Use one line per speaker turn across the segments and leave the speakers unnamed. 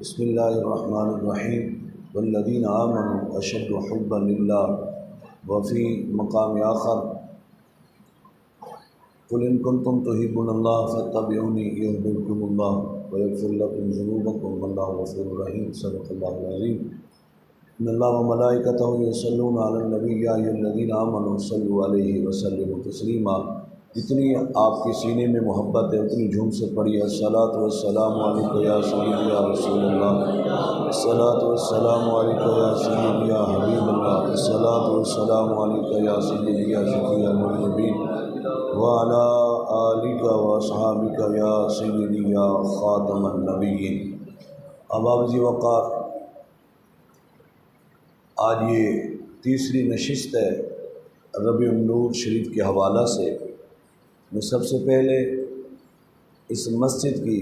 بسم اللہ الرحمن الرحیم والذین آمنوا اشد حبا للہ وفی مقام آخر قل ان کنتم تحبون اللہ فاتبعونی یحببکم اللہ ویغفر لکم ذنوبکم واللہ غفور رحیم صدق اللہ العظیم ان اللہ وملائکتہ یصلون علی النبی یا ایھا الذین آمنوا صلوا علیہ وسلموا تسلیما۔ جتنی آپ کے سینے میں محبت ہے اتنی جھوم سے پڑھی الصلاۃ والسلام علیکہ یا سیدی یا رسول اللہ، الصلاۃ والسلام علیکہ یا سیدی یا حبیب اللہ، الصلاۃ والسلام علیکہ یا سیدی یا شفیع المذنبین وعلی آلک واصحابک یا سیدی یا خاتم النبیین۔ احباب وقار، آج یہ تیسری نشست ہے ربیع النور شریف کے حوالہ سے۔ میں سب سے پہلے اس مسجد کی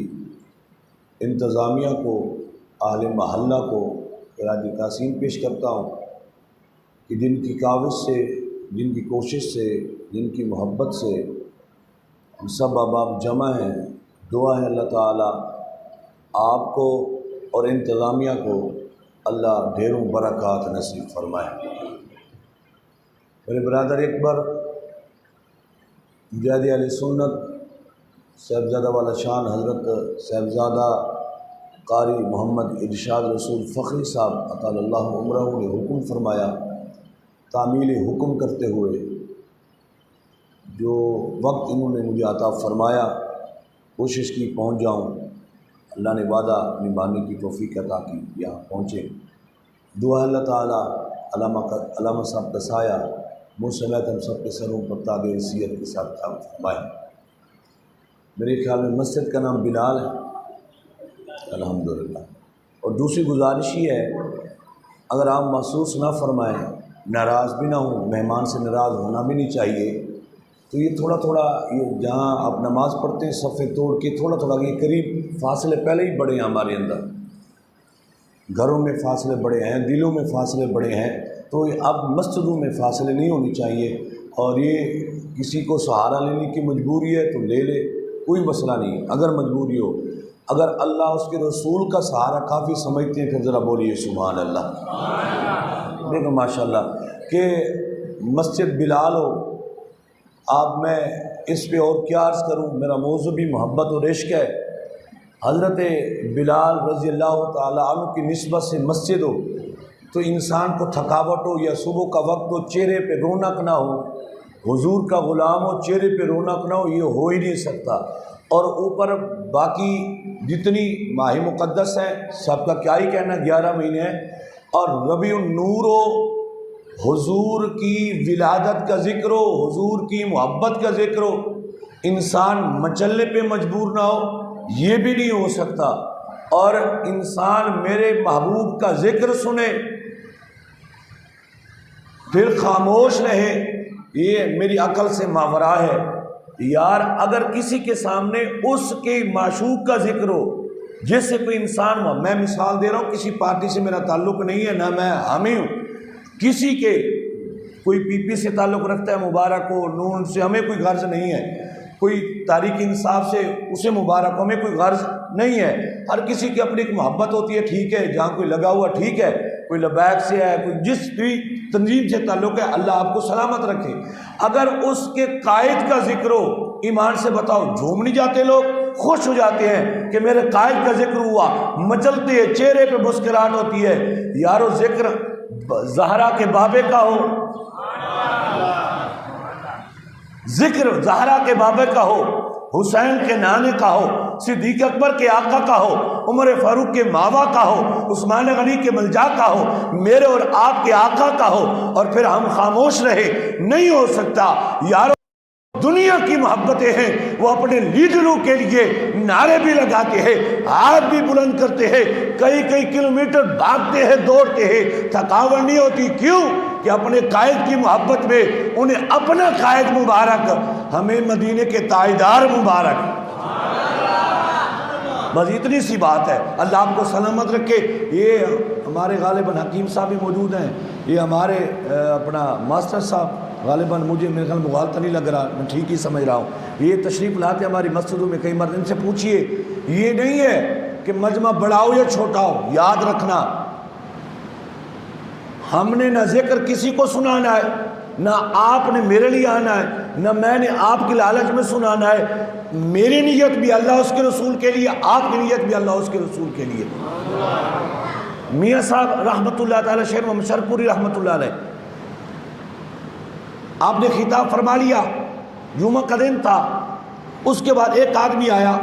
انتظامیہ کو، اہل محلہ کو خراج تحسین پیش کرتا ہوں کہ جن کی کاوش سے، جن کی کوشش سے، جن کی محبت سے ہم سب احباب جمع ہیں۔ دعا ہے اللہ تعالیٰ آپ کو اور انتظامیہ کو اللہ ڈھیروں برکات نصیب فرمائے۔ میرے برادر اکبر مجاہد اہل سنت صاحبزادہ والا شان حضرت صاحبزادہ قاری محمد ارشاد رسول فخری صاحب اطال اللہ عمرہ نے حکم فرمایا، تعمیل حکم کرتے ہوئے جو وقت انہوں نے مجھے عطا فرمایا کوشش کی پہنچ جاؤں۔ اللہ نے وعدہ نبھانے کی توفیق عطا کی، یہاں پہنچے۔ دعا اللہ تعالیٰ علامہ صاحب کا سایہ مجھ سمیت ہم سب کے سروں پر تاج حیثیت کے ساتھ کام فرمائے۔ میرے خیال میں مسجد کا نام بلال ہے الحمدللہ۔ اور دوسری گزارش یہ ہے، اگر آپ محسوس نہ فرمائیں، ناراض بھی نہ ہوں، مہمان سے ناراض ہونا بھی نہیں چاہیے، تو یہ تھوڑا یہ جہاں آپ نماز پڑھتے ہیں صفیں توڑ کے تھوڑا یہ قریب فاصلے پہلے ہی بڑے ہیں ہمارے اندر، گھروں میں فاصلے بڑے ہیں، دلوں میں فاصلے بڑے ہیں، تو اب مسجدوں میں فاصلے نہیں ہونی چاہیے۔ اور یہ کسی کو سہارا لینے کی مجبوری ہے تو لے لے، کوئی مسئلہ نہیں۔ اگر مجبوری ہو، اگر اللہ اس کے رسول کا سہارا کافی سمجھتے ہیں پھر ذرا بولیے سبحان اللہ۔ دیکھو ماشاءاللہ کہ مسجد بلال ہو، اب میں اس پہ اور کیا عرض کروں، میرا موضوع بھی محبت اور عشق ہے۔ حضرت بلال رضی اللہ تعالیٰ عنہ کی نسبت سے مسجد ہو تو انسان کو تھکاوٹ ہو یا صبح کا وقت ہو چہرے پہ رونق نہ ہو، حضور کا غلام ہو چہرے پہ رونق نہ ہو، یہ ہو ہی نہیں سکتا۔ اور اوپر باقی جتنی ماہ مقدس ہیں سب کا کیا ہی کہنا، 11 مہینے ہیں، اور ربیع النور ہو، حضور کی ولادت کا ذکر ہو، حضور کی محبت کا ذکر ہو، انسان مچلنے پہ مجبور نہ ہو، یہ بھی نہیں ہو سکتا۔ اور انسان میرے محبوب کا ذکر سنے پھر خاموش رہے، یہ میری عقل سے ماورا ہے۔ یار اگر کسی کے سامنے اس کے معشوق کا ذکر ہو، جس سے کوئی انسان ہو، میں مثال دے رہا ہوں، کسی پارٹی سے میرا تعلق نہیں ہے، نہ میں حامی ہوں، کسی کے کوئی پی پی سے تعلق رکھتا ہے مبارک ہو، نون سے ہمیں کوئی غرض نہیں ہے، کوئی تحریک انصاف سے اسے مبارک ہو، ہمیں کوئی غرض نہیں ہے۔ ہر کسی کی اپنی ایک محبت ہوتی ہے، ٹھیک ہے، جہاں کوئی لگا ہوا ٹھیک ہے، کوئی لبیک سے ہے، کوئی جس بھی تنظیم سے تعلق ہے، اللہ آپ کو سلامت رکھے۔ اگر اس کے قائد کا ذکر ہو، ایمان سے بتاؤ جھوم نہیں جاتے لوگ، خوش ہو جاتے ہیں کہ میرے قائد کا ذکر ہوا، مچلتے ہیں، چہرے پہ مسکراہٹ ہوتی ہے۔ یارو ذکر زہرا کے بابے کا ہو، ذکر زہرا کے بابے کا ہو، حسین کے نانے کا ہو، صدیق اکبر کے آقا کا ہو، عمر فاروق کے ماوا کا ہو، عثمان غنی کے ملجا کا ہو، میرے اور آپ کے آقا کا ہو، اور پھر ہم خاموش رہے، نہیں ہو سکتا۔ یارو دنیا کی محبتیں ہیں، وہ اپنے لیڈروں کے لیے نعرے بھی لگاتے ہیں، ہاتھ بھی بلند کرتے ہیں، کئی کلومیٹر بھاگتے ہیں، دوڑتے ہیں، تھکاوٹ نہیں ہوتی۔ کیوں کہ اپنے قائد کی محبت میں انہیں اپنا قائد مبارک، ہمیں مدینے کے تاجدار مبارک۔ بس اتنی سی بات ہے، اللہ آپ کو سلامت رکھے۔ یہ ہمارے غالباً حکیم صاحب بھی موجود ہیں، یہ ہمارے اپنا ماسٹر صاحب غالباً مجھے میرے خیال مغالطہ نہیں لگ رہا، میں ٹھیک ہی سمجھ رہا ہوں، یہ تشریف لاتے ہماری مسجدوں میں، کئی مرد ان سے پوچھئے، یہ نہیں ہے کہ مجمع بڑا ہو یا چھوٹا ہو، یاد رکھنا ہم نے نہ ذکر کسی کو سنانا ہے، نہ آپ نے میرے لیے آنا ہے، نہ میں نے آپ کی لالچ میں سنانا ہے۔ میری نیت بھی اللہ اس کے رسول کے لیے، آپ کی نیت بھی اللہ اس کے رسول کے لیے۔ میاں صاحب رحمۃ اللہ تعالی شیر محمد شرف پوری رحمۃ اللہ علیہ، آپ نے خطاب فرما لیا، جمعہ کا دن تھا، اس کے بعد ایک آدمی آیا،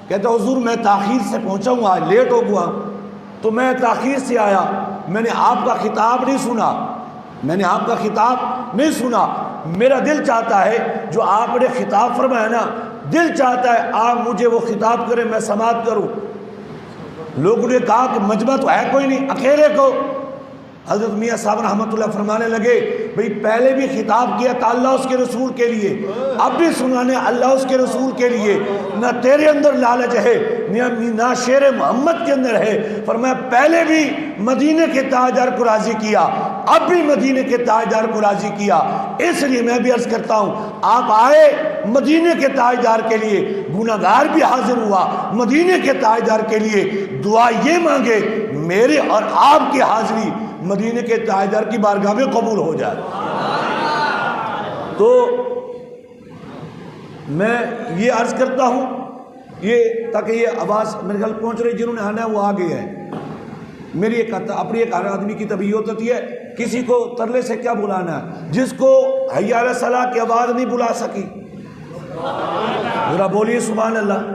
کہتا حضور میں تاخیر سے پہنچا ہوں، آج لیٹ ہو گیا، تو میں تاخیر سے آیا، میں نے آپ کا خطاب نہیں سنا، میں نے آپ کا خطاب نہیں سنا، میرا دل چاہتا ہے جو آپ نے خطاب فرمایا نا، دل چاہتا ہے آپ مجھے وہ خطاب کریں، میں سماعت کروں۔ لوگوں نے کہا کہ مجمع تو ہے کوئی نہیں، اکیلے کو۔ حضرت میاں صاحب رحمۃ اللہ فرمانے لگے بھئی پہلے بھی خطاب کیا تھا اللہ اس کے رسول کے لیے، اب بھی سنانے اللہ اس کے رسول کے لیے، نہ تیرے اندر لالچ ہے نہ شیر محمد کے اندر ہے۔ فرمایا پہلے بھی مدینے کے تاجدار کو راضی کیا، اب بھی مدینے کے تاجدار کو راضی کیا، اس لیے میں بھی عرض کرتا ہوں آپ آئے مدینے کے تاجدار کے لیے، گناہگار بھی حاضر ہوا مدینے کے تاجدار کے لیے، دعا یہ مانگے میرے اور آپ کی حاضری مدینے کے تاجدار کی بارگاہ میں قبول ہو جائے۔ تو میں یہ عرض کرتا ہوں یہ تاکہ یہ آواز میرے گھر پہنچ رہی، جنہوں نے آنا ہے وہ آ گئے ہیں۔ میری اپنی ایک آدمی کی طبیعت ہوتی ہے، کسی کو ترلے سے کیا بلانا ہے، جس کو حی علی الصلاۃ کی آواز نہیں بلا سکی، ذرا بولیے سبحان اللہ۔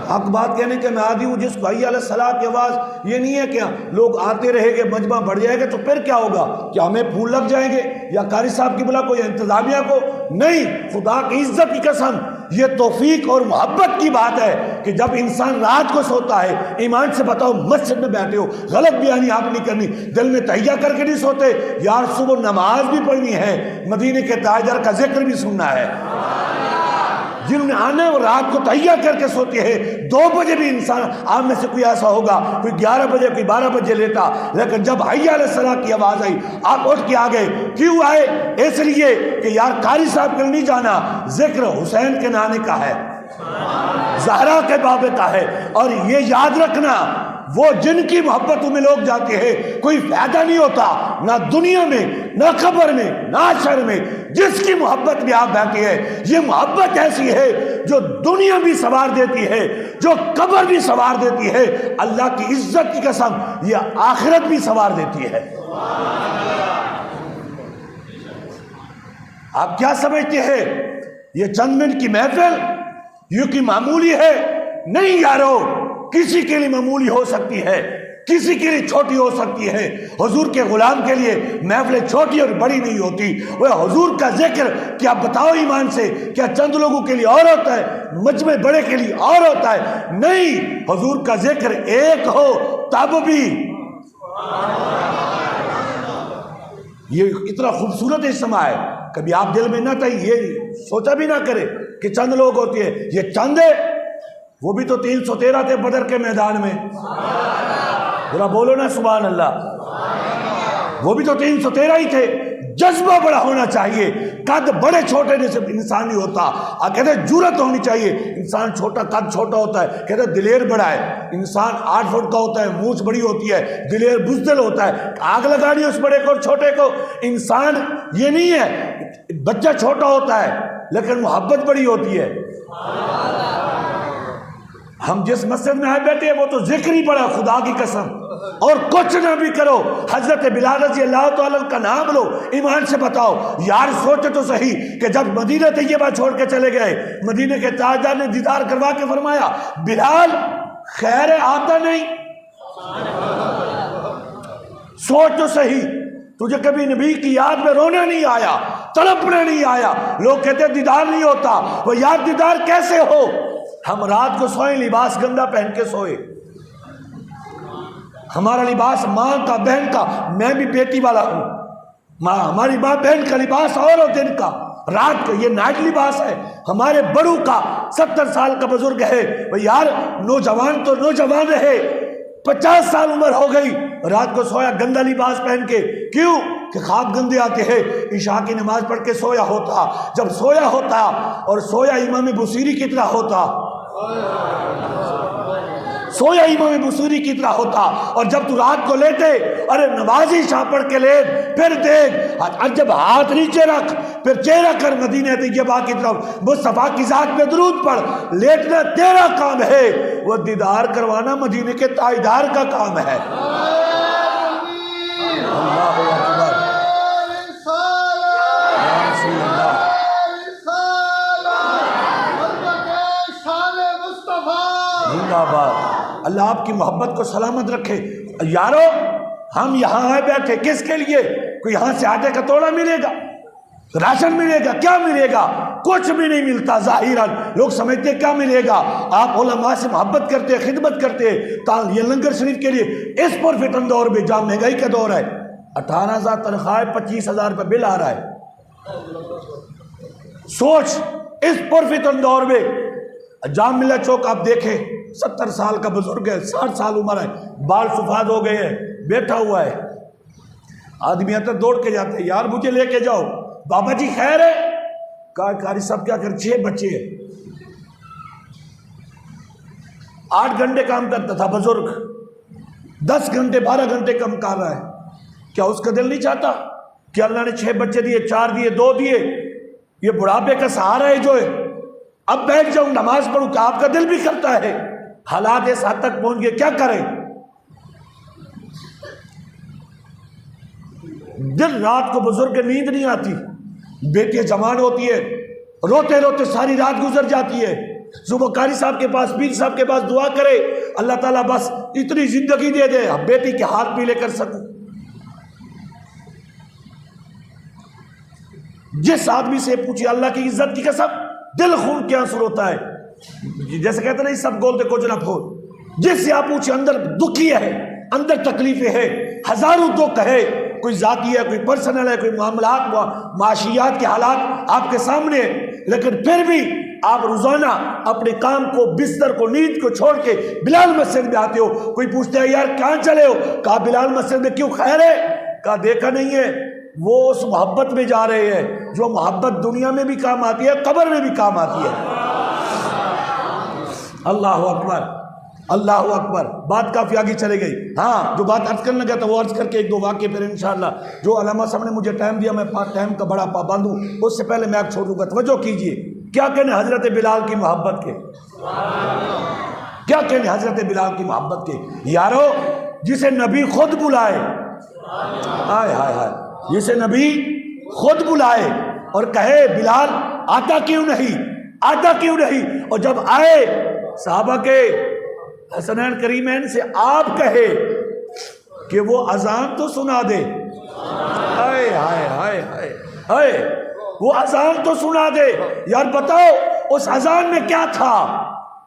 حق بات کہنے کے میں عادی ہوں، جس کو حی علی الصلاۃ کی آواز، یہ نہیں ہے کہ لوگ آتے رہیں گے مجمع بڑھ جائے گا تو پھر کیا ہوگا، کیا ہمیں پھول لگ جائیں گے یا قاری صاحب کی بلا کوئی انتظامیہ کو، نہیں، خدا کی عزت کی قسم یہ توفیق اور محبت کی بات ہے کہ جب انسان رات کو سوتا ہے، ایمان سے بتاؤ مسجد میں بیٹھے ہو، غلط بیانی آپ نہیں کرنی، دل میں تہیہ کر کے نہیں سوتے یار صبح نماز بھی پڑھنی ہے، مدینے کے تاجدار کا ذکر بھی سننا ہے۔ جنہوں نے آنا ہے وہ رات کو تہیہ کر کے سوتے ہیں، 2 بجے بھی انسان، آپ میں سے کوئی ایسا ہوگا کوئی 11 بجے کوئی 12 بجے لیتا، لیکن جب حی علی الصلاۃ کی آواز آئی آپ اٹھ کے آ گئے۔ کیوں آئے؟ اس لیے کہ یار قاری صاحب کے نہیں جانا، ذکر حسین کے نانے کا ہے، زہرا کے بابے کا ہے، اور یہ یاد رکھنا وہ جن کی محبتوں میں لوگ جاتے ہیں کوئی فائدہ نہیں ہوتا، نہ دنیا میں نہ قبر میں نہ حشر میں، جس کی محبت میں آپ بیٹھے ہیں یہ محبت ایسی ہے جو دنیا بھی سوار دیتی ہے، جو قبر بھی سوار دیتی ہے، اللہ کی عزت کی قسم یہ آخرت بھی سوار دیتی ہے۔ آپ کیا سمجھتے ہیں یہ چند منٹ کی محفل یہ کی معمولی ہے؟ نہیں یارو، کسی کے لیے معمولی ہو سکتی ہے، کسی کے لیے چھوٹی ہو سکتی ہے۔ حضور کے غلام کے لیے محفلیں چھوٹی اور بڑی نہیں ہوتی، وہ حضور کا ذکر کیا بتاؤ ایمان سے، کیا چند لوگوں کے لیے اور ہوتا ہے، مجمع بڑے کے لیے اور ہوتا ہے؟ نہیں، حضور کا ذکر ایک ہو تب بھی یہ اتنا خوبصورت اجتماع ہے، کبھی آپ دل میں نہ تھا یہ سوچا بھی نہ کرے کہ چند لوگ ہوتے ہیں، یہ چند ہے، وہ بھی تو 313 تھے بدر کے میدان میں، ذرا بولو نا سبحان اللہ، وہ بھی تو 313 ہی تھے۔ جذبہ بڑا ہونا چاہیے، قد بڑے چھوٹے سے انسان نہیں ہوتا، کہتے ہیں جرت ہونی چاہیے، انسان چھوٹا قد چھوٹا ہوتا ہے، کہتے ہیں دلیر بڑا ہے، انسان 8 فٹ کا ہوتا ہے، مونچھ بڑی ہوتی ہے، دلیر بزدل ہوتا ہے، آگ لگانی اس بڑے کو اور چھوٹے کو۔ انسان یہ نہیں ہے، بچہ چھوٹا ہوتا ہے لیکن محبت بڑی ہوتی ہے۔ ہم جس مسجد میں آئے بیٹھے ہیں وہ تو ذکر ہی پڑا، خدا کی قسم، اور کچھ نہ بھی کرو، حضرت بلال رضی اللہ تعالیٰ کا نام لو، ایمان سے بتاؤ یار سوچے تو صحیح کہ جب مدینہ طیبہ چھوڑ کے چلے گئے، مدینہ کے تاجدار نے دیدار کروا کے فرمایا بلال خیر آتا نہیں، سوچ تو صحیح، تجھے کبھی نبی کی یاد میں رونا نہیں آیا، تڑپنا نہیں آیا؟ لوگ کہتے ہیں دیدار نہیں ہوتا، وہ یار دیدار کیسے ہو؟ ہم رات کو سوئے لباس گندا پہن کے سوئے، ہمارا لباس ماں کا بہن کا، میں بھی بیٹی والا ہوں، ہماری ماں بہن کا لباس اور دن کا رات کا یہ نائٹ لباس ہے، ہمارے بڑوں کا 70 سال کا بزرگ ہے، یار نوجوان تو نوجوان رہے، 50 سال عمر ہو گئی، رات کو سویا گندا لباس پہن کے، کیوں کہ خواب گندے آتے ہیں، عشاء کی نماز پڑھ کے سویا ہوتا، جب سویا ہوتا اور سویا امام بصیری کی طرح ہوتا،
سویا امام بصیری کی طرح ہوتا، اور جب تو رات کو لیٹے ارے نمازی شاہ پڑھ کے لیٹ، پھر دیکھ، اور جب ہاتھ نیچے رکھ پھر چہرہ کر مدینہ طیبہ کی طرف، مصطفیٰ کی ذات پہ درود پڑھ۔ لیٹنا تیرا کام ہے، وہ دیدار کروانا مدینے کے تاجدار کا کام ہے۔ اللہ اکبر، اللہ آپ کی محبت کو سلامت رکھے۔ یارو ہم یہاں آئے بیٹھے کس کے لیے؟ کوئی یہاں سے آٹے کا توڑا ملے گا، راشن ملے گا؟ کیا ملے گا؟ کچھ بھی نہیں ملتا ظاہراً، لوگ سمجھتے کیا ملے گا۔ آپ علماء سے محبت کرتے، خدمت کرتے، یہ لنگر شریف کے لیے اس پر فتن دور میں جہاں مہنگائی کا دور ہے، 18,000 تنخواہ، 25,000 روپے بل آ رہا ہے۔ سوچ اس پر فتن دور میں جام ملہ چوک آپ دیکھیں، 70 سال کا بزرگ ہے، 60 سال عمر ہے، بال سفید ہو گئے ہیں، بیٹھا ہوا ہے۔ آدمی آتا دوڑ کے جاتے ہیں، یار مجھے لے کے جاؤ۔ بابا جی خیر ہے؟ کہا قاری صاحب کیا کر، 6 بچے ہیں، 8 گھنٹے کام کرتا تھا بزرگ، 10 گھنٹے 12 گھنٹے کام کر رہا ہے۔ کیا اس کا دل نہیں چاہتا کہ اللہ نے 6 بچے دیے، 4 دیے، 2 دیے، یہ بڑھاپے کا سہارا ہے جو ہے، اب بیٹھ جاؤں نماز پڑھوں؟ کہ آپ کا دل بھی کرتا ہے؟ حالات اس حد تک پہنچ گئے، کیا کریں؟ دن رات کو بزرگ نیند نہیں آتی، بیٹی جوان ہوتی ہے، روتے روتے ساری رات گزر جاتی ہے، صبح قاری صاحب کے پاس، پیر صاحب کے پاس دعا کرے اللہ تعالیٰ بس اتنی زندگی دے دے بیٹی کے ہاتھ پیلے کر سکوں۔ جس آدمی سے پوچھے اللہ کی عزت کی قسم دل خون کے آنسر ہوتا ہے، جیسے کہتے نہیں سب گول دے کچھ نہ پھول، جس سے آپ پوچھے اندر دکھی ہے، اندر تکلیفیں ہے، ہزاروں دکھ ہے، کوئی ذاتی ہے، کوئی پرسنل ہے، کوئی معاملات معاشیات کے حالات آپ کے سامنے، لیکن پھر بھی آپ روزانہ اپنے کام کو، بستر کو، نیند کو چھوڑ کے بلال مسجد میں آتے ہو۔ کوئی پوچھتا ہے یار کہاں چلے ہو؟ کہا بلال مسجد میں۔ کیوں خیر ہے؟ کہا دیکھا نہیں ہے، وہ اس محبت میں جا رہے ہیں جو محبت دنیا میں بھی کام آتی ہے، قبر میں بھی کام آتی ہے۔ اللہ اکبر، اللہ اکبر۔ بات کافی آگے چلے گئی، ہاں جو بات عرض کرنا گیا تھا وہ عرض کر کے 1-2 واقعے پھر انشاءاللہ، جو علامہ صاحب نے مجھے ٹائم دیا، میں ٹائم کا بڑا پابند ہوں، اس سے پہلے میں آپ چھوڑ دوں گا۔ توجہ کیجئے، کیا کہنے حضرت بلال کی محبت کے، کیا کہنے حضرت بلال کی محبت کے۔ یارو جسے نبی خود بلائے، ہائے ہائے ہائے، جسے نبی خود بلائے اور کہے بلال آتا کیوں نہیں، آتا کیوں نہیں، اور جب آئے صحابہ کے حسنین کریمین سے آپ کہے کہ وہ اذان تو سنا دے، ہائے ہائے ہائے ہائے ہائے، وہ اذان تو سنا دے۔ یار بتاؤ اس اذان میں کیا تھا؟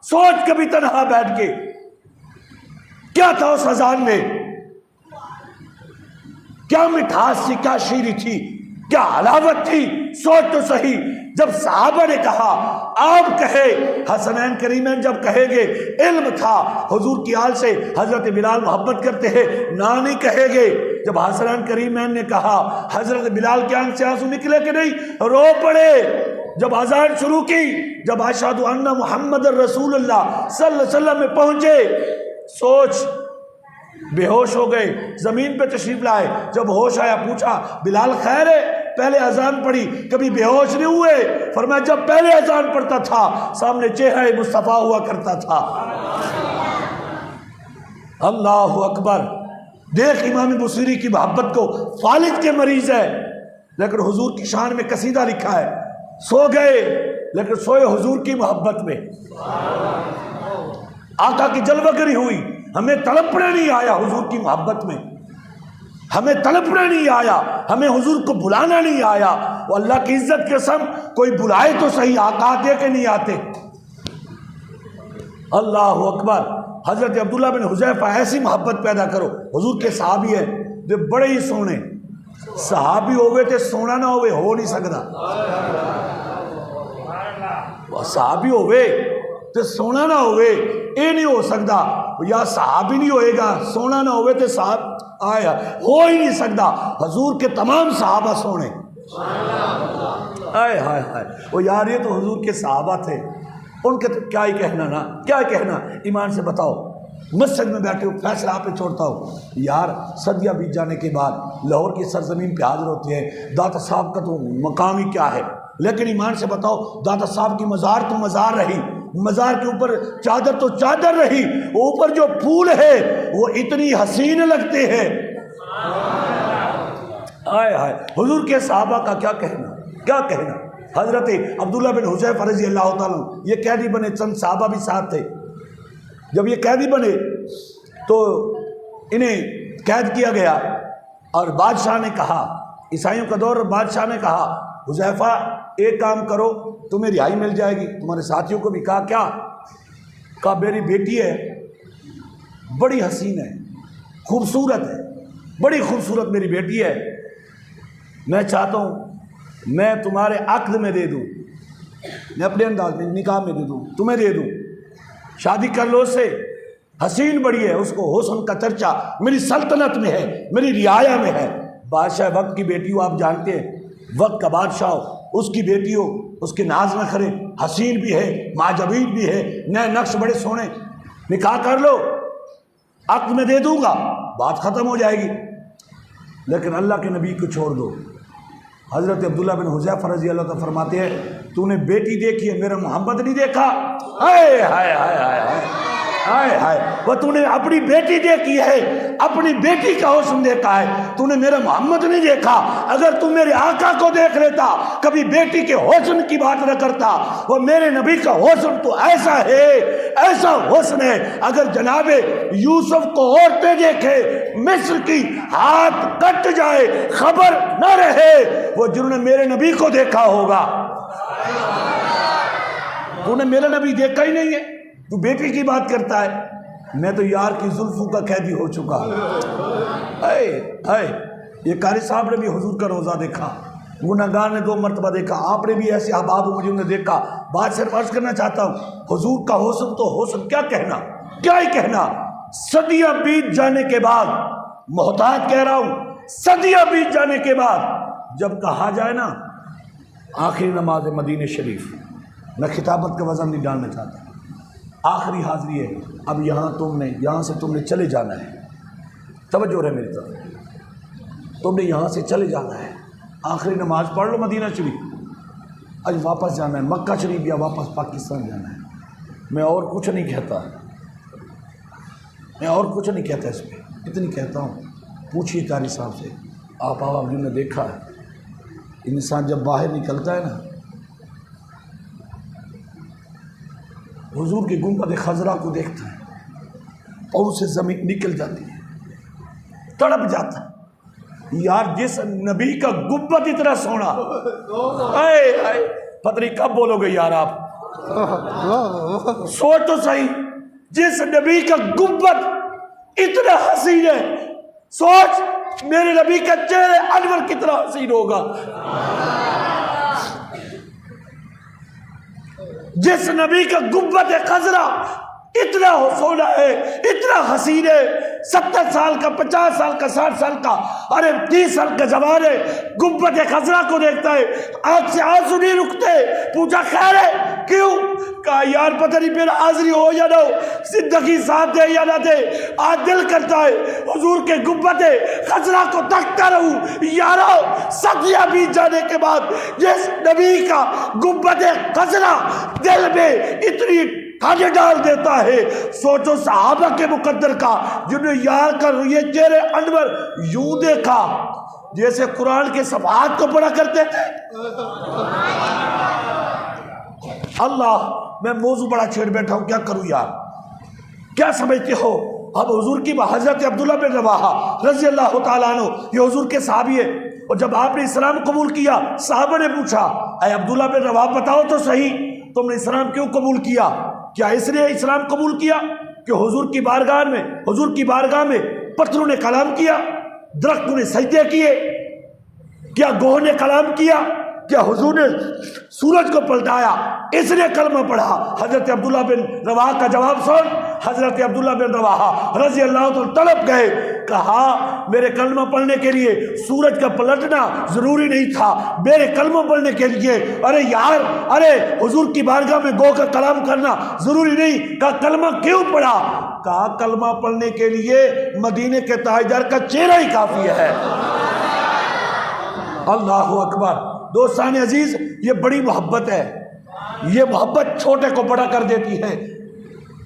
سوچ کبھی تنہا بیٹھ کے، کیا تھا اس اذان میں؟ کیا مٹھاس تھی، کیا شیری تھی، کیا حلاوت تھی؟ سوچ تو صحیح۔ جب صحابہ نے کہا آپ کہے، حسنین کریمین جب کہے گے، علم تھا حضور کی آل سے حضرت بلال محبت کرتے ہیں، نہ نہیں کہے گے۔ جب حسنین کریمین نے کہا، حضرت بلال کے آنکھ سے آنسو نکلے کہ نہیں؟ رو پڑے۔ جب اذان شروع کی، جب اشہد ان محمد رسول اللہ صلی اللہ علیہ وسلم میں پہنچے، سوچ بے ہوش ہو گئے، زمین پہ تشریف لائے۔ جب ہوش آیا پوچھا بلال خیر ہے؟ پہلے اذان پڑھی، کبھی بے ہوش نہیں ہوئے؟ فرمایا جب پہلے اذان پڑھتا تھا سامنے چہرہ مصطفیٰ ہوا کرتا تھا۔ اللہ اکبر۔ دیکھ امام بصیری کی محبت کو، فالج کے مریض ہے لیکن حضور کی شان میں قصیدہ لکھا ہے، سو گئے لیکن سوئے حضور کی محبت میں۔ آقا کی جلوہ گری ہوئی، ہمیں تڑپنا نہیں آیا حضور کی محبت میں، ہمیں تڑپنا نہیں آیا، ہمیں حضور کو بلانا نہیں آیا۔ وہ اللہ کی عزت کے قسم کوئی بلائے تو صحیح، آقا دے کے نہیں آتے۔ اللہ اکبر۔ حضرت عبداللہ بن حذیفہ ایسی محبت پیدا کرو، حضور کے صحابی ہے جو بڑے ہی سونے، صحابی ہوئے تھے سونا نہ ہوئے ہو نہیں سکتا، صحابی ہوئے تو سونا نہ ہوئے اے نہیں ہو سکتا، یا صحابی نہیں ہوئے گا سونا نہ ہوئے تو صحاب آیا ہو ہی نہیں سکتا۔ حضور کے تمام صحابہ سونے، ہائے ہائے ہائے۔ وہ یار یہ تو حضور کے صحابہ تھے، ان کے تو کیا ہی کہنا نا، کیا کہنا، ایمان سے بتاؤ مسجد میں بیٹھے ہو، فیصلہ آپ پہ چھوڑتا ہوں یار، صدیاں بیت جانے کے بعد لاہور کی سرزمین پہ حاضر ہوتے ہیں، داتا صاحب کا تو مقام ہی کیا ہے، لیکن ایمان سے بتاؤ داتا صاحب کی مزار تو مزار رہی، مزار کے اوپر چادر تو چادر رہی، اوپر جو پھول ہے وہ اتنی حسین لگتے ہیں، آئے ہائے حضور کے صحابہ کا کیا کہنا۔ حضرت عبداللہ بن حذیفہ رضی اللہ تعالیٰ یہ قیدی بنے، چند صحابہ بھی ساتھ تھے، جب یہ قیدی بنے تو انہیں قید کیا گیا اور بادشاہ نے کہا، عیسائیوں کا دور، بادشاہ نے کہا حذیفہ ایک کام کرو تمہیں رہائی مل جائے گی، تمہارے ساتھیوں کو بھی کہا کیا، کہا میری بیٹی ہے بڑی حسین ہے، خوبصورت ہے، بڑی خوبصورت میری بیٹی ہے، میں چاہتا ہوں میں تمہارے عقد میں دے دوں، میں اپنے انداز میں نکاح میں دے دوں، تمہیں دے دوں، شادی کر لو اس سے، حسین بڑی ہے، اس کو حسن کا چرچا میری سلطنت میں ہے، میری رعایا میں ہے۔ بادشاہ وقت کی بیٹی ہو، آپ جانتے ہیں وقت کا بادشاہ ہو، اس کی بیٹی ہو، اس کے ناز نہ کرے، حسین بھی ہے، معجبین بھی ہے، نئے نقش بڑے سونے، نکاح کر لو، عقد میں دے دوں گا، بات ختم ہو جائے گی، لیکن اللہ کے نبی کو چھوڑ دو۔ حضرت عبداللہ بن حذیفہ رضی اللہ تعالیٰ فرماتے ہیں تو نے بیٹی دیکھی ہے، میرا محمد نہیں دیکھا، ہائے ہائے ہائے ہائے ہائے ہائے، وہ تو نے اپنی بیٹی دیکھی ہے، اپنی بیٹی کا حسن دیکھا ہے، تو نے میرا محمد نہیں دیکھا۔ اگر تو میرے آقا کو دیکھ لیتا، کبھی بیٹی کے حسن کی بات نہ کرتا، وہ میرے نبی کا حسن تو ایسا ہے، ایسا حسن ہے، اگر جناب یوسف کو عورتیں دیکھے مصر کی ہاتھ کٹ جائے، خبر نہ رہے، وہ جنہوں نے میرے نبی کو دیکھا ہوگا۔ تو نے میرا نبی دیکھا ہی نہیں ہے، تو بیٹی کی بات کرتا ہے، میں تو یار کی زلفوں کا قیدی ہو چکا۔ یہ قاری صاحب نے بھی حضور کا روزہ دیکھا، گناہگار نے 2 مرتبہ دیکھا، آپ نے بھی ایسے احباب مجھے نے دیکھا۔ بات صرف عرض کرنا چاہتا ہوں، حضور کا حسن تو حسن، کیا کہنا، کیا ہی کہنا۔ صدیاں بیت جانے کے بعد، محتاط کہہ رہا ہوں، صدیاں بیت جانے کے بعد جب کہا جائے نا آخری نماز مدینہ شریف، میں خطابت کا وزن نہیں ڈالنا چاہتا، آخری حاضری ہے، اب یہاں سے تم نے چلے جانا ہے، توجہ رہے میری طرف، تم نے یہاں سے چلے جانا ہے، آخری نماز پڑھ لو مدینہ شریف، آج واپس جانا ہے، مکہ شریف یا واپس پاکستان جانا ہے۔ میں اور کچھ نہیں کہتا، اس پہ اتنی کہتا ہوں، پوچھیے قاری صاحب سے، آپ نے دیکھا ہے انسان جب باہر نکلتا ہے نا، حضور کی گنبد خضرا کو دیکھتا ہے اور اسے زمین نکل جاتی ہے، تڑپ جاتا ہے، یار جس نبی کا گنبد اتنا سونا، پتہ نہیں کب بولو گے یار آپ، سوچ تو صحیح، جس نبی کا گنبد اتنا حسین ہے، سوچ میرے نبی کا چہرے انور کتنا حسین ہوگا۔ جس نبی کا گنبد خضرا اتنا سونا ہے، اتنا حسین ہے، 70 سال کا، 50 سال کا، 60 سال کا، ارے 30 سال کا جوان ہے، گنبد خضرا کو دیکھتا ہے، آنکھ سے آنسو نہیں رکتے، پوچھا خیر ہے کیوں؟ کہا یار پتہ نہیں میرا حاضری ہو یا نہ ہو، زندگی ساتھ دے یا نہ دے، آج دل کرتا ہے حضور کے گنبد خضرا کو تکتا رہوں۔ یارو صدیاں بیت جانے کے بعد جس نبی کا گنبد خضرا دل میں اتنی ٹھنڈ ڈال دیتا ہے، سوچو صحابہ کے مقدر کا، جنہوں یار کا یہ چہرے انور یوں دیکھا جیسے قرآن کے صفحات کو پڑھا کرتے تھے۔ اللہ، میں موضوع بڑا چھیڑ بیٹھا ہوں، کیا کروں یار، کیا سمجھتے ہو؟ اب حضور کی حضرت عبداللہ بن رواحہ رضی اللہ تعالیٰ عنہ، یہ حضور کے صحابی ہے، اور جب آپ نے اسلام قبول کیا، صحابہ نے پوچھا اے عبداللہ بن رواحہ بتاؤ تو صحیح، تم نے اسلام کیوں قبول کیا؟ کیا اس لیے اسلام قبول کیا کہ حضور کی بارگاہ میں پتھروں نے کلام کیا، درختوں نے سجدے کیے، کیا گوہ نے کلام کیا، کیا حضور نے سورج کو پلٹایا اس نے کلمہ پڑھا؟ حضرت عبداللہ بن رواحہ کا جواب سن، حضرت عبداللہ بن رواحہ رضی اللہ تعالیٰ تڑپ گئے، کہا میرے کلمہ پڑھنے کے لیے سورج کا پلٹنا ضروری نہیں تھا، میرے کلمہ پڑھنے کے لیے ارے حضور کی بارگاہ میں گو کا کلام کرنا ضروری نہیں، کہا کلمہ کیوں پڑھا؟ کہا کلمہ پڑھنے کے لیے مدینے کے تاجدار کا چہرہ ہی کافی ہے۔ اللہ اکبر۔ دوستان عزیز، یہ بڑی محبت ہے، یہ محبت چھوٹے کو بڑا کر دیتی ہے۔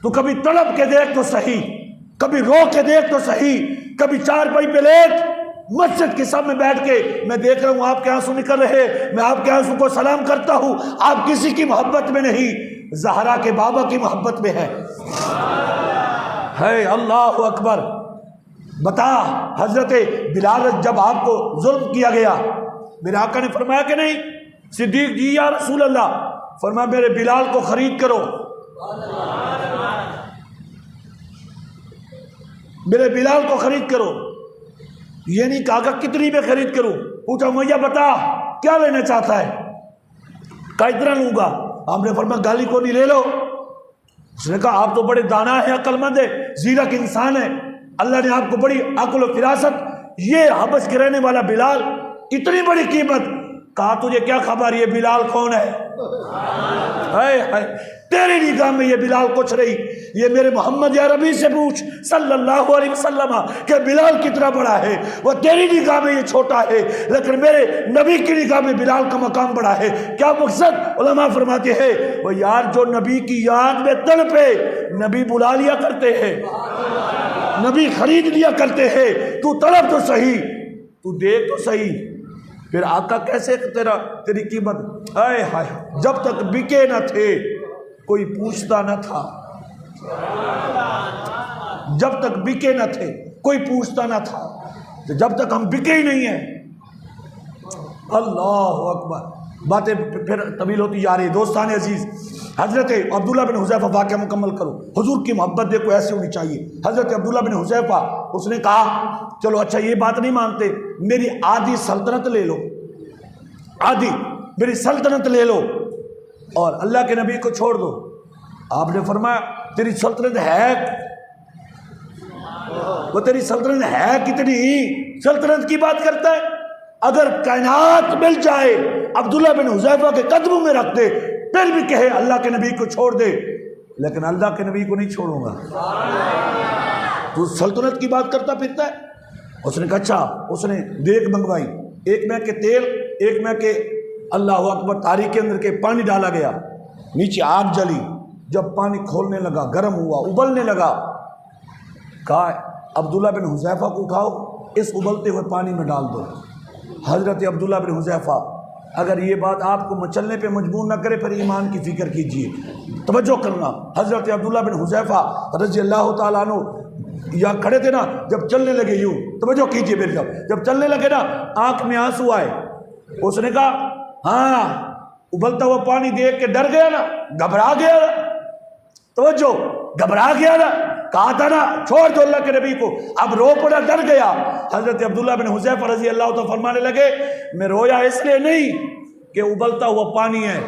تو کبھی تڑپ کے دیکھ تو صحیح، کبھی رو کے دیکھ تو صحیح، کبھی چارپائی پہ لیٹ مسجد کے سامنے بیٹھ کے میں دیکھ رہا ہوں آپ کے آنسو نکل رہے، میں آپ کے آنسو کو سلام کرتا ہوں، آپ کسی کی محبت میں نہیں، زہرا کے بابا کی محبت میں ہے۔ اللہ اکبر۔ بتا حضرت بلال جب آپ کو ظلم کیا گیا، میرے آقا نے فرمایا کہ نہیں صدیق جی یا رسول اللہ، فرمایا میرے بلال کو خرید کرو، میرے بلال کو خرید کرو۔ یہ نہیں کہا کہ کتنی میں خرید کروں، پوچھا مجھے بتا کیا لینا چاہتا ہے، کہا اتنا لوں گا۔ آپ نے فرمایا گالی کو نہیں لے لو۔ اس نے کہا آپ تو بڑے دانا ہیں، عقل مند ہے، زیرک انسان ہے، اللہ نے آپ کو بڑی عقل و فراست، یہ حبش کے رہنے والا بلال اتنی بڑی قیمت۔ کہا تجھے کیا خبر یہ بلال کون ہے؟ تیری نگاہ میں یہ بلال کچھ نہیں، یہ میرے محمد عربی سے پوچھ صلی اللہ علیہ وسلم کہ بلال کتنا بڑا ہے، وہ تیری نگاہ میں یہ چھوٹا ہے، لیکن میرے نبی کی نگاہ میں بلال کا مقام بڑا ہے۔ کیا مقصد؟ علماء فرماتے ہیں وہ یار جو نبی کی یاد میں تڑپے، نبی بلا لیا کرتے ہیں، نبی خرید لیا کرتے ہیں، تو تڑپ تو صحیح، تو دیکھ تو صحیح۔ پھر آقا کیسے تیری قیمت، ہائے ہائے، جب تک بکے نہ تھے کوئی پوچھتا نہ تھا، جب تک بکے نہ تھے کوئی پوچھتا نہ تھا، جب تک ہم بکے ہی نہیں ہیں۔ اللہ اکبر۔ باتیں پھر طویل ہوتی جا رہی۔ دوستان عزیز، حضرت عبداللہ بن حذیفہ واقعہ مکمل کرو، حضور کی محبت دیکھو ایسی ہونی چاہیے۔ حضرت عبداللہ بن حذیفہ، اس نے کہا چلو اچھا یہ بات نہیں مانتے، میری آدھی سلطنت لے لو، آدھی میری سلطنت لے لو اور اللہ کے نبی کو چھوڑ دو۔ آپ نے فرمایا تیری سلطنت ہے، وہ تیری سلطنت ہے کتنی؟ سلطنت کی بات کرتا ہے؟ اگر کائنات مل جائے عبداللہ بن حذیفہ کے قدموں میں رکھ دے، پھر بھی کہے اللہ کے نبی کو چھوڑ دے، لیکن اللہ کے نبی کو نہیں چھوڑوں گا۔ تو سلطنت کی بات کرتا پھرتا ہے۔ اس نے کہا اچھا، اس نے دیگ منگوائی، ایک میں کے تیل، ایک میں کے اللہ اکبر تاریخ کے اندر کے پانی ڈالا گیا، نیچے آگ جلی، جب پانی کھولنے لگا، گرم ہوا، ابلنے لگا، کہا عبداللہ بن حذیفہ کو اٹھاؤ، اس ابلتے ہوئے پانی میں ڈال دو۔ حضرت عبداللہ بن حذیفہ، اگر یہ بات آپ کو مچلنے پہ مجبور نہ کرے پھر ایمان کی فکر کیجئے، توجہ کرنا۔ حضرت عبداللہ بن حذیفہ رضی اللہ تعالیٰ عنہ یا کھڑے تھے نا، جب چلنے لگے یوں، توجہ کیجئے میری جب چلنے لگے نا آنکھ میں آنسو آئے، اس نے کہا ہاں ابلتا ہوا پانی دیکھ کے ڈر گیا نا، گھبرا گیا نا، توجہ گھبرا گیا نا، کہا تھا نا چھوڑ دو اللہ کے نبی کو، اب رو پڑا، ڈر گیا۔ حضرت عبداللہ بن حذیفہ رضی اللہ تعالیٰ فرمانے لگے میں رویا اس لیے نہیں کہ ابلتا ہوا پانی ہے،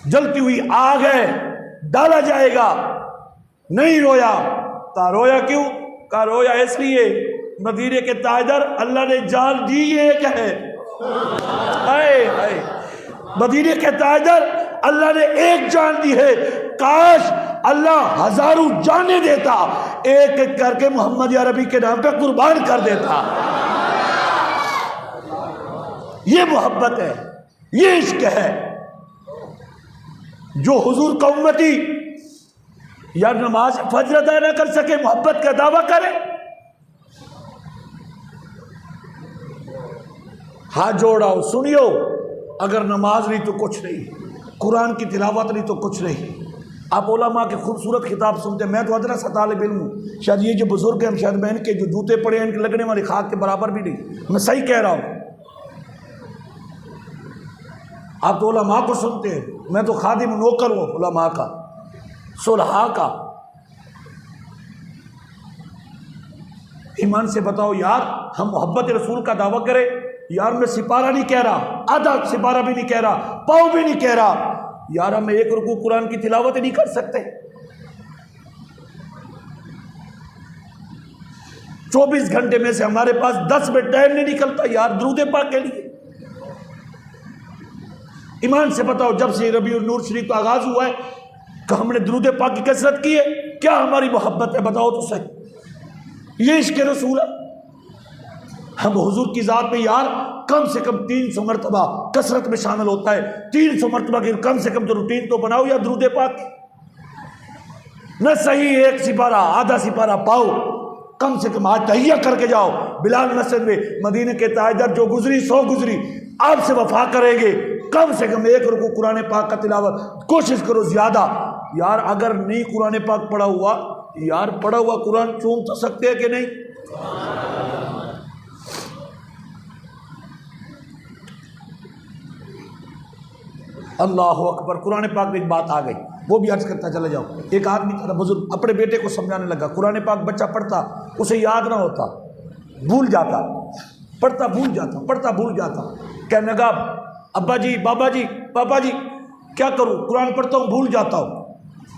جلتی ہوئی آگ ہے، ڈالا جائے گا، نہیں رویا۔ کہا رویا کیوں؟ کہا رویا اس لیے مدینے کے تاجدار اللہ نے جان دی ایک ہے، مدینے کے تاجدار اللہ نے ایک جان دی ہے، کاش اللہ ہزاروں جانیں دیتا، ایک ایک کر کے محمد عربی کے نام پہ قربان کر دیتا۔ یہ محبت ہے، یہ عشق ہے۔ جو حضور کا امتی یا نماز فجر ادا نہ کر سکے، محبت کا دعویٰ کرے، ہاتھ جوڑاؤ، سنیو، اگر نماز نہیں تو کچھ نہیں، قرآن کی تلاوت نہیں تو کچھ نہیں۔ آپ علماء کے خوبصورت خطاب سنتے ہیں، میں تو ادنا سا طالب علم ہوں، شاید یہ جو بزرگ ہیں شاید میں ان کے جو جوتے پڑے ہیں ان کے لگنے والی خاک کے برابر بھی نہیں، میں صحیح کہہ رہا ہوں۔ آپ تو علماء کو سنتے ہیں، میں تو خادم نوکر ہوں علماء کا، صلحاء کا۔ ایمان سے بتاؤ یار، ہم محبت رسول کا دعویٰ کریں، یار میں سپارہ نہیں کہہ رہا، آدھا سپارہ بھی نہیں کہہ رہا، پاؤں بھی نہیں کہہ رہا، یار ہم ایک رکوع قرآن کی تلاوت نہیں کر سکتے، 24 گھنٹے میں سے ہمارے پاس 10 منٹ ٹائم نہیں نکلتا یار درود پاک کے لیے۔ ایمان سے بتاؤ جب سے ربیع النور شریف کا آغاز ہوا ہے کہ ہم نے درود پاک کی کثرت کی ہے، کیا ہماری محبت ہے بتاؤ تو صحیح. یہ عشق رسول ہے. ہم حضور کی ذات میں یار کم سے کم 300 مرتبہ کثرت میں شامل ہوتا ہے. 300 مرتبہ کی کم سے کم تو روٹین تو بناؤ یا درود پاک. نہ صحیح 1 سپارہ آدھا سپارہ پاؤ, کم سے کم آج تہیہ کر کے جاؤ. بلال مسجد میں مدینے کے تاجدار جو گزری 100 گزری, آپ سے وفا کریں گے. کم سے کم 1 رکوع قرآن پاک کا تلاوت کوشش کرو زیادہ. یار اگر نہیں قرآن پاک پڑھا ہوا, یار پڑھا ہوا قرآن چوم تو سکتے ہیں کہ نہیں؟ اللہ اکبر. قرآن پاک میں ایک بات آ گئی, وہ بھی عرض کرتا چلا جاؤ. ایک آدمی تھا بزرگ, اپنے بیٹے کو سمجھانے لگا. قرآن پاک بچہ پڑھتا, اسے یاد نہ ہوتا, بھول جاتا, پڑھتا بھول جاتا, پڑھتا بھول جاتا. کہنے لگا ابا جی, بابا جی, پاپا جی کیا کروں, قرآن پڑھتا ہوں بھول جاتا ہوں,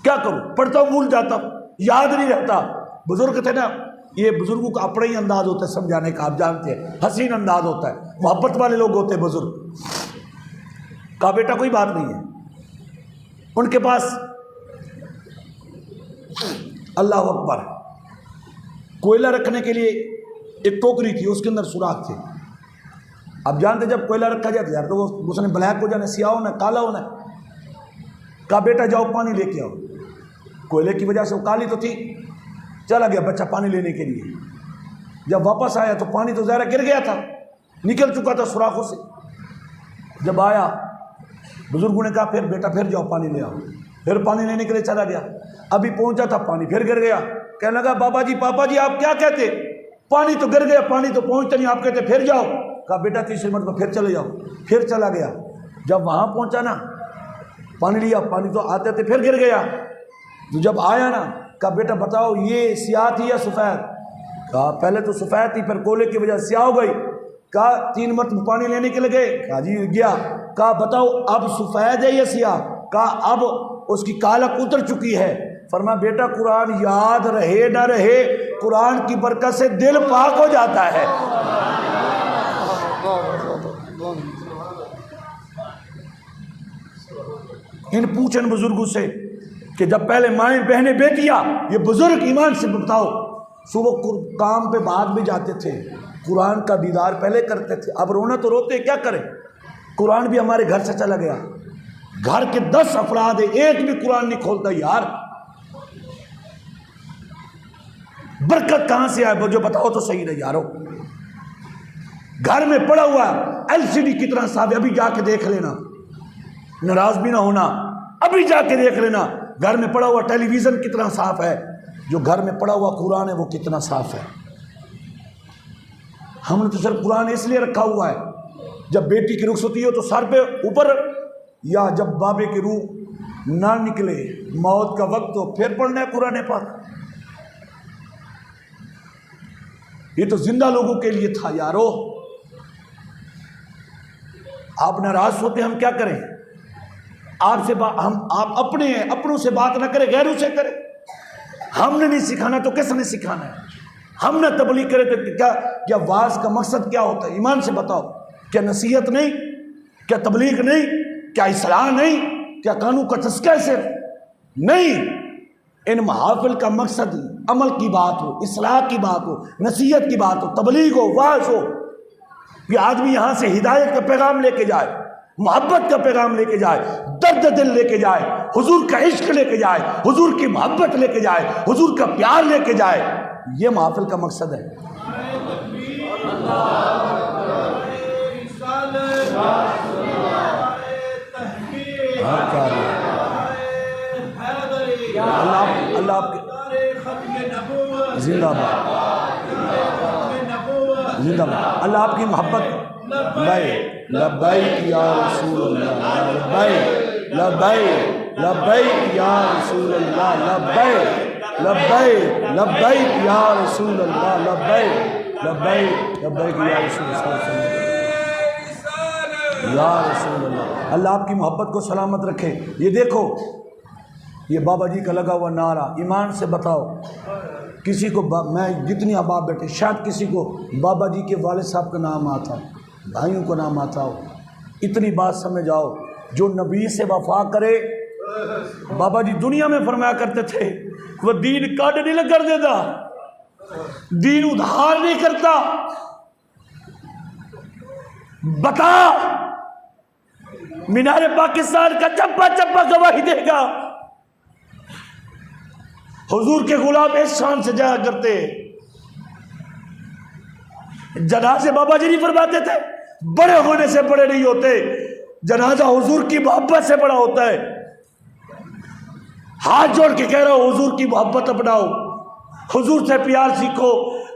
کیا کروں, پڑھتا ہوں بھول جاتا ہوں, یاد نہیں رہتا. بزرگ تھے نا, یہ بزرگوں کا اپنا ہی انداز ہوتا ہے سمجھانے کا, آپ جانتے ہیں, حسین انداز ہوتا ہے, محبت والے لوگ ہوتے ہیں بزرگ. کہا بیٹا کوئی بات نہیں ہے. ان کے پاس اللہ اکبر کوئلہ رکھنے کے لیے ایک ٹوکری تھی, اس کے اندر سوراخ تھے. اب جانتے جب کوئلہ رکھا جاتا ہے یار تو وہ اس نے بلیک ہو جانا, سیاہ ہونا, کالا ہونا. کہا بیٹا جاؤ پانی لے کے آؤ. کوئلے کی وجہ سے وہ کالی تو تھی. چلا گیا بچہ پانی لینے کے لیے. جب واپس آیا تو پانی تو ظاہر گر گیا تھا, نکل چکا تھا سوراخوں سے. جب آیا بزرگوں نے کہا پھر بیٹا پھر جاؤ پانی لے آؤ. پھر پانی لینے کے لیے چلا گیا. ابھی پہنچا تھا پانی پھر گر گیا. کہنے لگا بابا جی, پاپا جی آپ کیا کہتے, پانی تو گر گیا, پانی تو پہنچتا نہیں, آپ کہتے پھر جاؤ. کہا بیٹا 30 مرتبہ پھر چلے جاؤ. پھر چلا گیا. جب وہاں پہنچا نا, پانی لیا, پانی تو آتے تھے پھر گر گیا. تو جب آیا نا, کہا بیٹا بتاؤ یہ سیاہ تھی یا سفید. کہا پہلے تو سفید تھی, پھر کولے کی وجہ سے سیاہ ہو گئی. کہا 3 مرتبہ پانی لینے کے لیے گئے. کہا جی گیا. کہا بتاؤ اب سفید ہے یا سیاہ. کہا اب اس کی کالک اتر چکی ہے. فرمایا بیٹا قرآن یاد رہے نہ رہے, قرآن کی برکت سے دل پاک ہو جاتا ہے. ان پوچھن بزرگوں سے کہ جب پہلے مائیں بہنیں بیٹیاں, یہ بزرگ ایمان سے بتاؤ, صبح کام پہ بعد میں جاتے تھے, قرآن کا دیدار پہلے کرتے تھے. اب رونا تو روتے, کیا کریں, قرآن بھی ہمارے گھر سے چلا گیا. گھر کے 10 افراد ہیں, ایک بھی قرآن نہیں کھولتا. یار برکت کہاں سے آئے, جو بتاؤ تو صحیح نہیں یارو. گھر میں پڑا ہوا LCD کتنا صاف ہے, ابھی جا کے دیکھ لینا, ناراض بھی نہ ہونا, ابھی جا کے دیکھ لینا. گھر میں پڑا ہوا ٹیلی ویژن کتنا صاف ہے, جو گھر میں پڑا ہوا قرآن ہے وہ کتنا صاف ہے. ہم نے تو صرف قرآن اس لیے رکھا ہوا ہے جب بیٹی کی رخصتی ہو تو سر پہ اوپر, یا جب بابے کی روح نہ نکلے, موت کا وقت ہو, پھر پڑھنا ہے قرآن پاک. یہ تو زندہ لوگوں کے لیے تھا یارو. آپ ناراض ہوتے, ہم کیا کریں, آپ سے آپ اپنوں سے بات نہ کریں, غیروں سے کریں. ہم نے نہیں سکھانا تو کس نے سکھانا ہے. ہم نہ تبلیغ کرے تو کیا واعظ کا مقصد کیا ہوتا ہے, ایمان سے بتاؤ. کیا نصیحت نہیں, کیا تبلیغ نہیں, کیا اصلاح نہیں, کیا قانون کا تذکرہ صرف نہیں. ان محافل کا مقصد عمل کی بات ہو, اصلاح کی بات ہو, نصیحت کی بات ہو, تبلیغ ہو, واعظ ہو. کہ آدمی یہاں سے ہدایت کا پیغام لے کے جائے, محبت کا پیغام لے کے جائے, درد دل لے کے جائے, حضور کا عشق لے کے جائے, حضور کی محبت لے کے جائے, حضور کا پیار لے کے جائے. یہ محافل کا مقصد ہے. اللہ آپ کے زندہ باد, زندہ باد. اللہ آپ کی محبت. لبیک یا رسول اللہ, لبیک لبیک لبیک یا رسول اللہ, لبیک لبیک لبیک یا رسول اللہ, لبیک لبیک لبیک یا رسول اللہ, یا رسول اللہ. اللہ آپ کی محبت کو سلامت رکھے. یہ دیکھو, یہ بابا جی کا لگا ہوا نعرہ, ایمان سے بتاؤ کسی کو, میں جتنی احباب بیٹھے شاید کسی کو بابا جی کے والد صاحب کا نام آتا, بھائیوں کا نام آتا ہو. اتنی بات سمجھ آؤ, جو نبی سے وفا کرے. بابا جی دنیا میں فرمایا کرتے تھے وہ دین کٹ نہیں کر دیتا، دین ادھار نہیں کرتا۔ بتا، مینار پاکستان کا چپا چپا گواہی دے گا، حضور کے غلام اس شان سے جایا کرتے۔ جنازے بابا جی نہیں فرماتے تھے بڑے ہونے سے بڑے نہیں ہوتے، جنازہ حضور کی محبت سے بڑا ہوتا ہے۔ ہاتھ جوڑ کے کہہ رہا ہوں، حضور کی محبت اپناؤ، حضور سے پیار سیکھو۔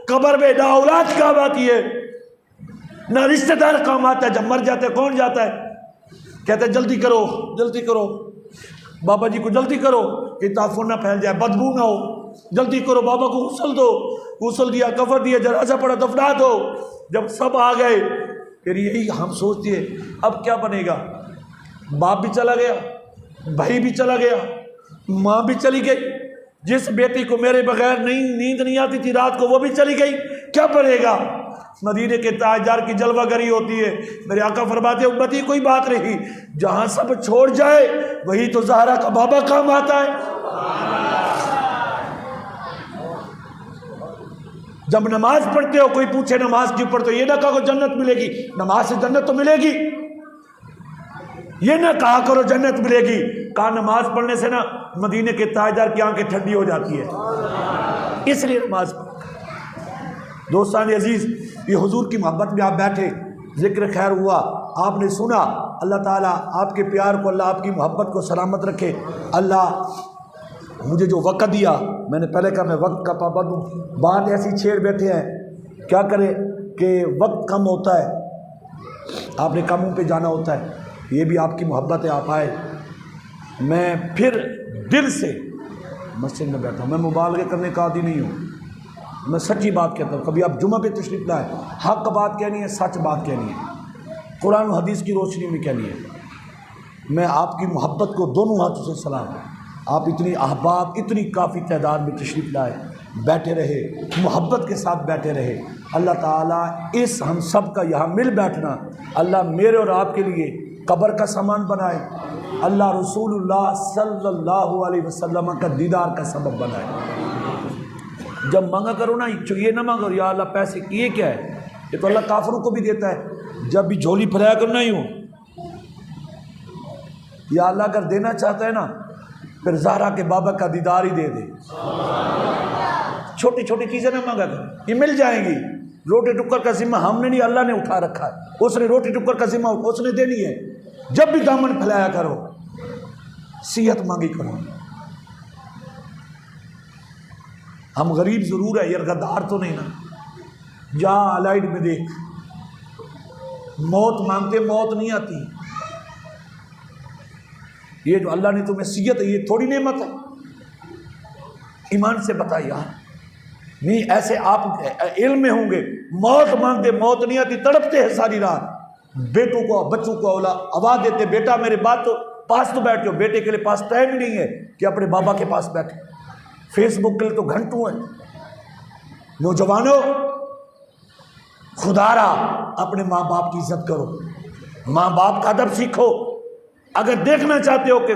قبر میں نہ اولاد کام آتی ہے، نہ رشتہ دار کام آتا ہے، جب مر جاتے ہیں کون جاتا ہے؟ کہتے ہیں جلدی کرو جلدی کرو، بابا جی کو جلدی کرو کہ تعفن نہ پھیل جائے، بدبو نہ ہو، جلدی کرو، بابا کو غسل دو، غسل دیا، کفن دیا، جنازہ پڑا، دفنا دو۔ جب سب آ گئے پھر یہی ہم سوچتے ہیں اب کیا بنے گا؟ باپ بھی چلا گیا، بھائی بھی چلا گیا، ماں بھی چلی گئی، جس بیٹی کو میرے بغیر نیند نہیں آتی تھی رات کو وہ بھی چلی گئی، کیا بنے گا؟ مدینے کے تاجدار کی جلوہ گری ہوتی ہے۔ میرے آقا فرماتے ہیں امتی کوئی بات نہیں، جہاں سب چھوڑ جائے وہی تو زہرا کا بابا کام آتا ہے۔ جب نماز پڑھتے ہو کوئی پوچھے نماز کیوں پڑھتے ہو، یہ نہ کہو جنت ملے گی، نماز سے جنت تو ملے گی، یہ نہ کہا کرو جنت ملے گی، کہا نماز پڑھنے سے نا مدینے کے تاجدار کی آنکھیں ٹھنڈی ہو جاتی ہے، اس لیے نماز پڑھو۔ دوستان عزیز، یہ حضور کی محبت میں آپ بیٹھے، ذکر خیر ہوا، آپ نے سنا، اللہ تعالیٰ آپ کے پیار کو، اللہ آپ کی محبت کو سلامت رکھے۔ اللہ مجھے جو وقت دیا، میں نے پہلے کہا میں وقت کا پابند ہوں، بات ایسی چھیڑ بیٹھے ہیں، کیا کرے کہ وقت کم ہوتا ہے، آپ نے کاموں پہ جانا ہوتا ہے، یہ بھی آپ کی محبت ہے، آپ آئے۔ میں پھر دل سے مسجد میں بیٹھا ہوں، میں مبالغے کرنے کا عادی نہیں ہوں، میں سچی بات کہتا ہوں۔ کبھی آپ جمعہ پہ تشریف لائے، حق بات کہنی ہے، سچ بات کہنی ہے، قرآن و حدیث کی روشنی میں کہنی ہے۔ میں آپ کی محبت کو دونوں ہاتھوں سے سلام، آپ اتنی احباب، اتنی کافی تعداد میں تشریف لائے، بیٹھے رہے، محبت کے ساتھ بیٹھے رہے۔ اللہ تعالیٰ اس ہم سب کا یہاں مل بیٹھنا اللہ میرے اور آپ کے لیے قبر کا سامان بنائے، اللہ رسول اللہ صلی اللہ علیہ وسلم کا دیدار کا سبب بنائے۔ جب مانگا کرو نا، یہ نہ مانگو یا اللہ پیسے کیے کیا ہے، یہ تو اللہ کافروں کو بھی دیتا ہے، جب بھی جھولی پھیلایا کرو نا یوں، یا اللہ اگر دینا چاہتا ہے نا پھر زہرا کے بابا کا دیدار ہی دے دے۔ چھوٹی چھوٹی چیزیں نہ مانگا کرو، یہ مل جائیں گی۔ روٹی ٹکر کا ذمہ ہم نے نہیں، اللہ نے اٹھا رکھا ہے، اس نے روٹی ٹکر کا ذمہ اس نے دینی ہے۔ جب بھی دامن پھیلایا کرو، صحت مانگی کرو۔ ہم غریب ضرور ہے، یہ غدار تو نہیں نا۔ جا لائٹ میں دیکھ، موت مانگتے موت نہیں آتی، یہ جو اللہ نے تمہیں صحت ہے یہ تھوڑی نعمت ہے۔ ایمان سے بتا یار، نہیں ایسے آپ علم میں ہوں گے، موت مانگتے موت نہیں آتی، تڑپتے ہیں ساری رات، بیٹوں کو بچوں کو آواز دیتے بیٹا میرے بات تو پاس تو بیٹھ جاؤ، بیٹے کے لیے پاس ٹائم نہیں ہے کہ اپنے بابا کے پاس بیٹھے، فیس بک کے لیے تو گھنٹوں ہیں۔ نوجوانوں خدا را اپنے ماں باپ کی عزت کرو، ماں باپ کا ادب سیکھو۔ اگر دیکھنا چاہتے ہو کہ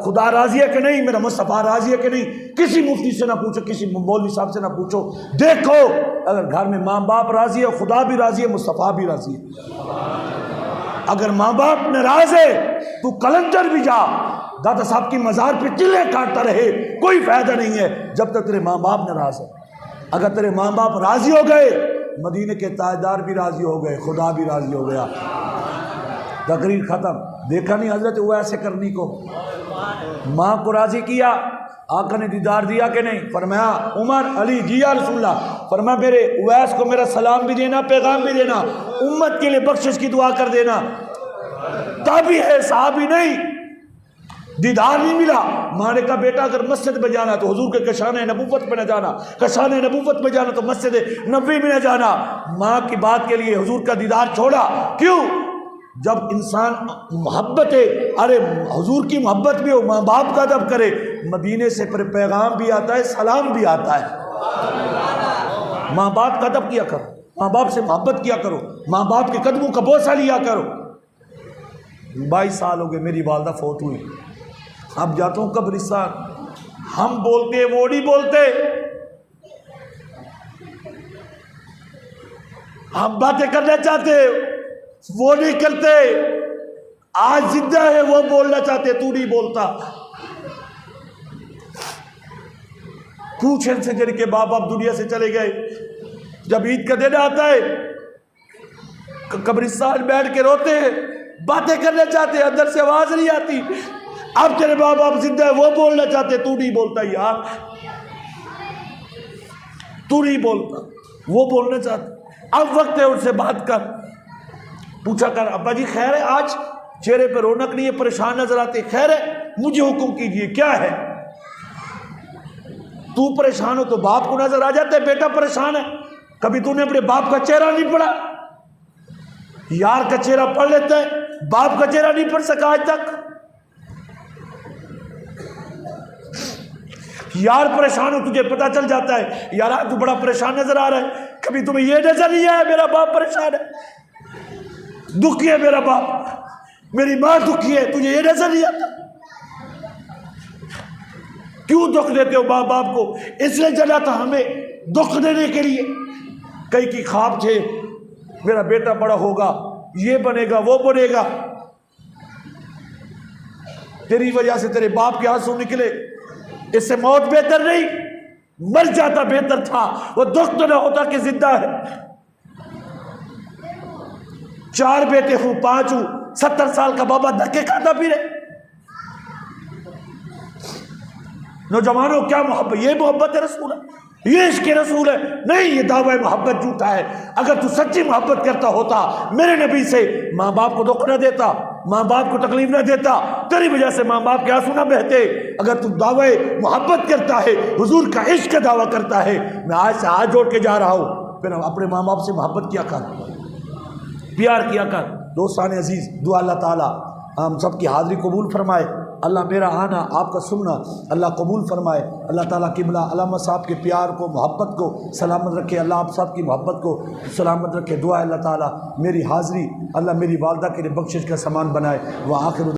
خدا راضی ہے کہ نہیں، میرا مصطفیٰ راضی ہے کہ نہیں، کسی مفتی سے نہ پوچھو، کسی مولوی صاحب سے نہ پوچھو، دیکھو اگر گھر میں ماں باپ راضی ہے، خدا بھی راضی ہے، مصطفیٰ بھی راضی ہے۔ اگر ماں باپ ناراض ہے تو کلندر بھی جا، دادا صاحب کی مزار پہ چلے کاٹتا رہے، کوئی فائدہ نہیں ہے جب تک تیرے ماں باپ ناراض ہے۔ اگر تیرے ماں باپ راضی ہو گئے، مدینے کے تاجدار بھی راضی ہو گئے، خدا بھی راضی ہو گیا۔ تقریر ختم۔ دیکھا نہیں حضرت اویس کرنی کو، ماں کو راضی کیا، آقا نے دیدار دیا کہ نہیں؟ فرمایا عمر علی جی یا رسول اللہ، فرمایا میرے اویس کو میرا سلام بھی دینا، پیغام بھی دینا، امت کے لیے بخشش کی دعا کر دینا۔ تابعی ہے، صحابی نہیں، دیدار نہیں ملا۔ ماں نے کہا بیٹا اگر مسجد میں جانا تو حضور کے کشانہ نبوت میں نہ جانا، کشانہ نبوت میں جانا تو مسجد نبوی میں نہ جانا۔ ماں کی بات کے لیے حضور کا دیدار چھوڑا، کیوں؟ جب انسان محبت ہے، ارے حضور کی محبت بھی ہو، ماں باپ کا ادب کرے، مدینے سے پھر پیغام بھی آتا ہے، سلام بھی آتا ہے۔ ماں باپ کا ادب کیا کرو، ماں باپ سے محبت کیا کرو، ماں باپ کے قدموں کا بوسہ لیا کرو۔ 22 سال ہو گئے میری والدہ فوت ہوئی، اب جاتا ہوں قبرستان، ہم بولتے وہ نہیں بولتے، ہم باتیں کرنا چاہتے وہ نہیں کرتے، آج زندہ ہے وہ بولنا چاہتے تو نہیں بولتا۔ پوچھ ان سے جن کے باپ باپ دنیا سے چلے گئے، جب عید کا دن آتا ہے قبرستان بیٹھ کے روتے ہیں، باتیں کرنا چاہتے ہیں، اندر سے آواز نہیں آتی۔ اب تیرے باپ باپ زندہ ہے وہ بولنا چاہتے تو نہیں بولتا، یار تو نہیں بولتا، وہ بولنا چاہتے۔ اب وقت ہے ان سے بات کر، پوچھا کر ابا جی خیر ہے، آج چہرے پہ رونق نہیں ہے، پریشان نظر آتے، خیر ہے مجھے حکم کیجئے کیا ہے؟ تو پریشان ہو تو باپ کو نظر آ جاتا ہے بیٹا پریشان ہے، کبھی تو نے اپنے باپ کا چہرہ نہیں پڑھا؟ یار کا چہرہ پڑھ لیتا ہے، باپ کا چہرہ نہیں پڑھ سکا آج تک۔ یار پریشان ہو تجھے پتا چل جاتا ہے، یار تو بڑا پریشان نظر آ رہا ہے، کبھی تمہیں یہ نظر نہیں آیا میرا باپ پریشان ہے، دکھی ہے میرا باپ، میری ماں دکھی ہے، تجھے یہ نظر نہیں آتا؟ کیوں دکھ دیتے ہو ماں باپ کو؟ اس لیے چلا تھا ہمیں دکھ دینے کے لیے۔ کئی کی خواب تھے میرا بیٹا بڑا ہوگا، یہ بنے گا وہ بنے گا، تیری وجہ سے تیرے باپ کے آنسو نکلے، اس سے موت بہتر نہیں، مر جاتا بہتر تھا، وہ دکھ تو نہ ہوتا کہ زندہ ہے۔ 4 بیٹے ہوں 5 ہوں، 70 سال کا بابا دھکے کھاتا پھرے۔ نوجوانوں کیا محبت، یہ محبت رسول ہے، یہ عشق رسول ہے؟ نہیں، یہ دعوی محبت جھوٹا ہے۔ اگر تو سچی محبت کرتا ہوتا میرے نبی سے، ماں باپ کو دکھ نہ دیتا، ماں باپ کو تکلیف نہ دیتا، تیری وجہ سے ماں باپ کے آنسو نہ بہتے۔ اگر تو دعوی محبت کرتا ہے، حضور کا عشق کا دعویٰ کرتا ہے، میں آج سے ہاتھ جوڑ کے جا رہا ہوں، پھر اپنے ماں باپ سے محبت کیا کر، پیار کیا کر۔ دوستان عزیز، دعا اللہ تعالیٰ ہم سب کی حاضری قبول فرمائے، اللہ میرا آنا آپ کا سننا اللہ قبول فرمائے، اللہ تعالیٰ قبلہ علامہ صاحب کے پیار کو محبت کو سلامت رکھے، اللہ آپ صاحب کی محبت کو سلامت رکھے۔ دعا اللہ تعالیٰ میری حاضری اللہ میری والدہ کے لیے بخشش کا سامان بنائے۔ وآخر